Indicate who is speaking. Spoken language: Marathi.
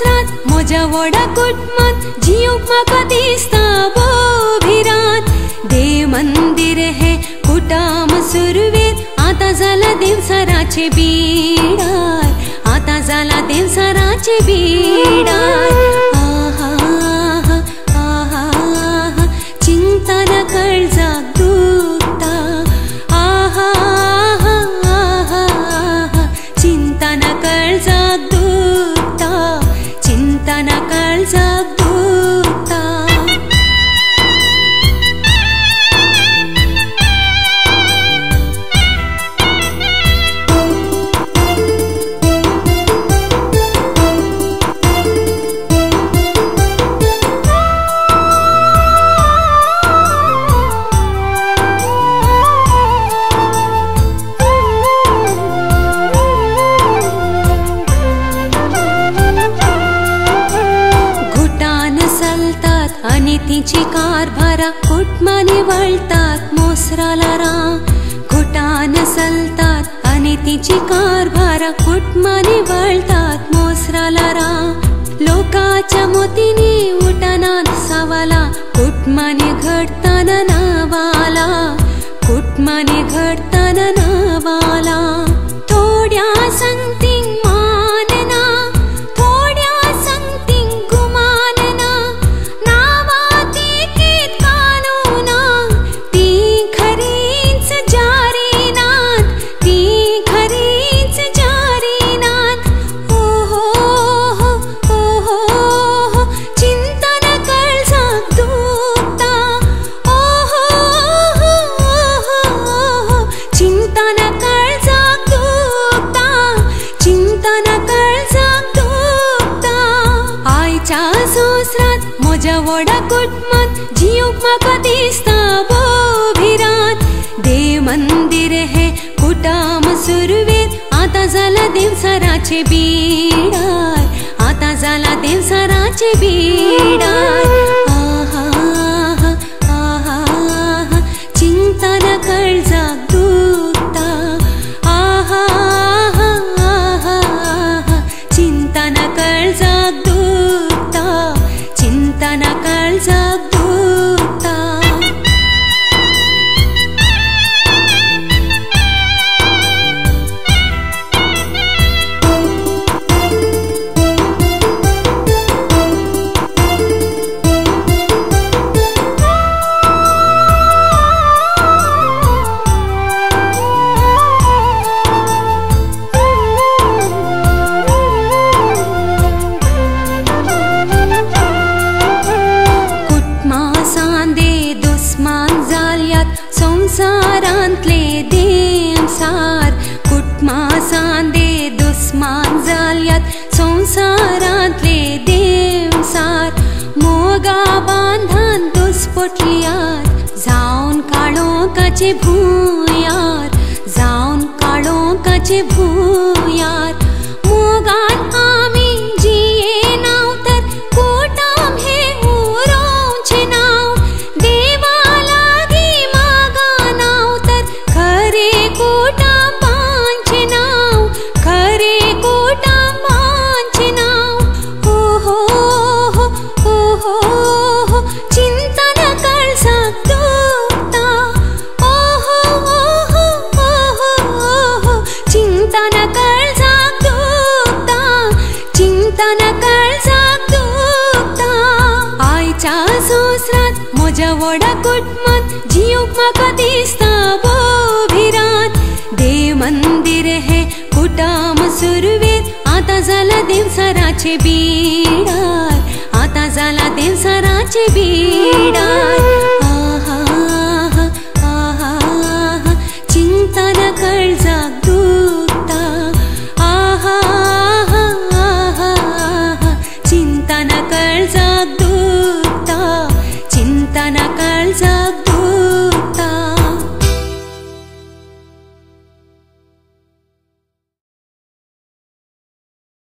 Speaker 1: सोसरात म्हज्या व्हडा कुटुंबात जीवक म्हाका दिसता भिरांत। देव मंदिर हे कुटाम सुरवेर आतां जाला देवसराचे बिडार, आतां जाला देवसराचे बिडार। चिंतन काळजाक दुखता, चिंतन काळजाक दुखता, चिंतन काळजाक दुखता। तिची कारभारा कुटुंबांनी वळतात मोसरालारा, घुटान चलतात आनी तिची कारभारा कुटुंबांनी वळतात मोसरालारा। लोकाच्या मोतीनी उठनात सावाला, कुटुंबांनी घडताना नावाला, कुटुंबांनी घडताना नावाला। थोड्या संगतींक मानना, थोड्या संगतींक गुमानना, म्हज्या व्हडा कुटुंबात जीवक म्हाका दिसता भिरांत। देव मंदिर हे कुटाम सुरवेर आतां जाला देवसराचे बिडार, आतां जाला देवसराचे बिडार। चिंतन काळजाक दुखता, चिंतन काळजाक दुखता, चिंतन काळजाक दुखता। संसारांतले देमसार कुटुंबांसांदे दुस्मान जाल्यात, संसारांतले देमसार मोगा बांधान दुस्पटल्यात, जावन काळोखाचे भुंयार, जावन काळोखाचे भुंयार। मोगान आमी जियेनाव तर कुटुंब हे उरोवचें नाव, देवा लागीं मागनाव तर खरें कुटुंबाचें नाव, खरें कुटुंबाचें नाव। हो हो हो हो हो चिंतन काळजाक दुखता, हो हो हो हो चिंतन काळजाक दुखता, चिंतन काळजाक दुखता। आयच्या सोसरात म्हज्या व्हडा कुटुंबात जीवक म्हाका दिसता भिरांत। देव मंदिर हे कुटाम सुरवेर आतां जाला देवसराचे बिडार, आतां जाला देवसराचे बिडार।